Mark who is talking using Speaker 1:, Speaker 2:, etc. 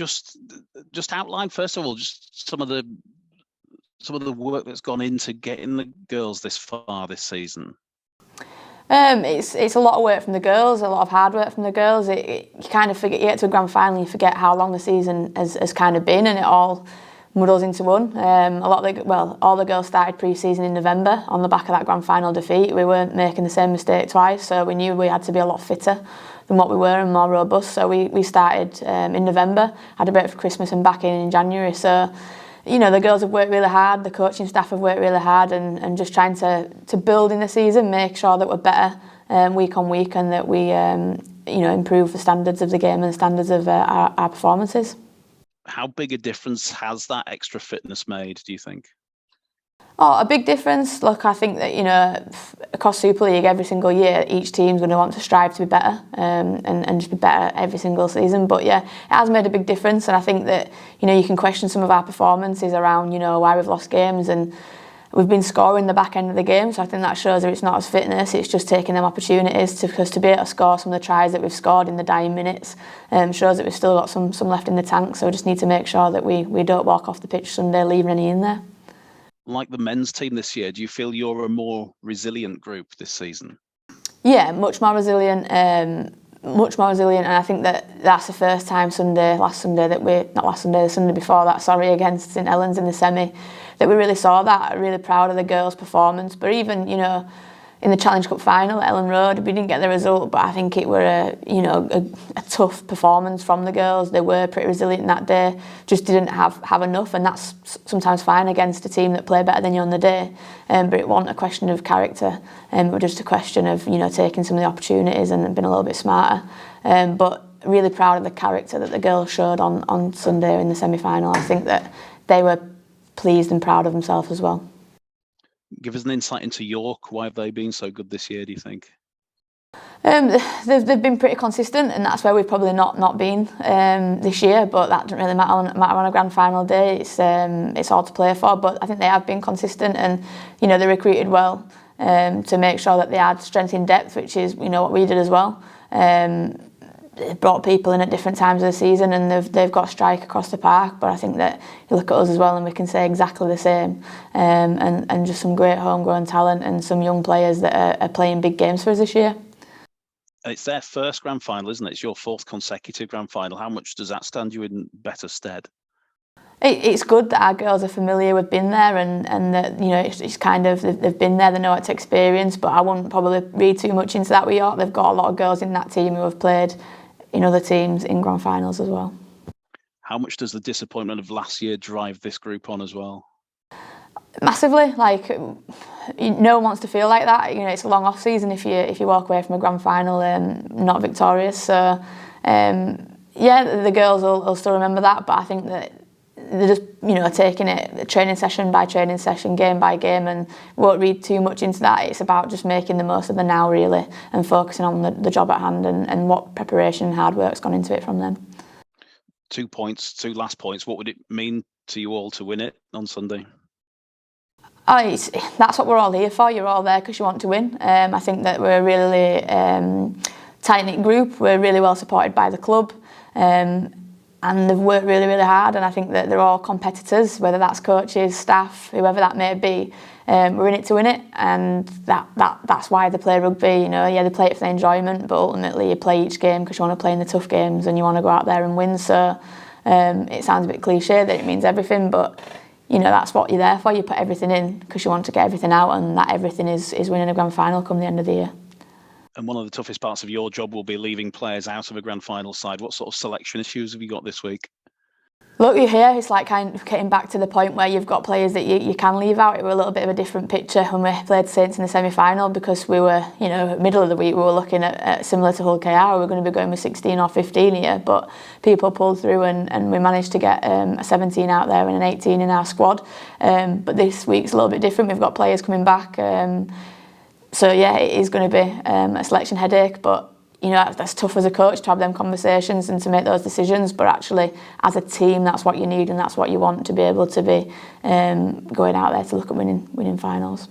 Speaker 1: just outline first of all just some of the work that's gone into getting the girls this far this season?
Speaker 2: It's a lot of work from the girls, a lot of hard work from the girls. You kind of forget, you get to a grand final, you forget how long the season has kind of been, and it all muddles into one. All the girls started pre-season in November on the back of that grand final defeat. We weren't making the same mistake twice, so we knew we had to be a lot fitter than what we were and more robust. So we started in November, had a break for Christmas and back in January. So, the girls have worked really hard, the coaching staff have worked really hard, and just trying to build in the season, make sure that we're better week on week, and that we improve the standards of the game and the standards of our performances.
Speaker 1: How big a difference has that extra fitness made, do you think?
Speaker 2: Oh, a big difference. Look, I think that, across Super League every single year, each team's going to want to strive to be better and just be better every single season. But yeah, it has made a big difference, and I think that, you can question some of our performances around, why we've lost games, and we've been scoring the back end of the game, so I think that shows that it's not as fitness, it's just taking them opportunities because to be able to score some of the tries that we've scored in the dying minutes shows that we've still got some left in the tank, so we just need to make sure that we don't walk off the pitch Sunday leaving any in there.
Speaker 1: Like the men's team this year, do you feel you're a more resilient group this season?
Speaker 2: Yeah, much more resilient, and I think that's the first time the Sunday before that, against St Helens in the semi, that we really saw that. I'm really proud of the girls' performance, but even, in the Challenge Cup final at Ellen Road, we didn't get the result, but I think it were a tough performance from the girls. They were pretty resilient that day, just didn't have enough, and that's sometimes fine against a team that play better than you on the day. But it wasn't a question of character, it was just a question of taking some of the opportunities and being a little bit smarter. But really proud of the character that the girls showed on Sunday in the semi-final. I think that they were pleased and proud of themselves as well.
Speaker 1: Give us an insight into York. Why have they been so good this year, do you think?
Speaker 2: They've been pretty consistent, and that's where we've probably not been this year, but that doesn't really matter on a grand final day. It's all to play for, but I think they have been consistent, and they recruited well to make sure that they had strength in depth, which is what we did as well. They brought people in at different times of the season, and they've got strike across the park, but I think that you look at us as well and we can say exactly the same, and just some great homegrown talent and some young players that are playing big games for us this year.
Speaker 1: And it's their first grand final, isn't it? It's your fourth consecutive grand final. How much does that stand you in better stead?
Speaker 2: It's good that our girls are familiar with being there, and that it's kind of they've been there, they know what to experience. But I wouldn't probably read too much into that with York. They've got a lot of girls in that team who have played in other teams in grand finals as well.
Speaker 1: How much does the disappointment of last year drive this group on as well?
Speaker 2: Massively. No one wants to feel like that. It's a long off season if you walk away from a grand final not victorious. So the girls will still remember that, but I think that they're just taking it training session by training session, game by game, and won't read too much into that. It's about just making the most of the now really, and focusing on the job at hand and what preparation and hard work's gone into it from them.
Speaker 1: 2 points, 2 last points. What would it mean to you all to win it on Sunday?
Speaker 2: That's what we're all here for. You're all there because you want to win. I think that we're a really tight-knit group. We're really well supported by the club, and they've worked really, really hard, and I think that they're all competitors, whether that's coaches, staff, whoever that may be. We're in it to win it, and that's why they play rugby. They play it for the enjoyment, but ultimately you play each game because you want to play in the tough games and you want to go out there and win. So it sounds a bit cliche that it means everything, but that's what you're there for. You put everything in because you want to get everything out, and that everything is winning a grand final come the end of the year.
Speaker 1: And one of the toughest parts of your job will be leaving players out of a grand final side. What sort of selection issues have you got this week?
Speaker 2: Look, you're here. It's like kind of getting back to the point where you've got players that you can leave out. It was a little bit of a different picture when we played Saints in the semi-final, because we were, middle of the week, we were looking at similar to Hull KR. We were going to be going with 16 or 15 here, but people pulled through and we managed to get a 17 out there and an 18 in our squad. But this week's a little bit different. We've got players coming back. So yeah, it is going to be a selection headache, but that's tough as a coach to have them conversations and to make those decisions, but actually as a team that's what you need and that's what you want to be able to be going out there to look at winning finals.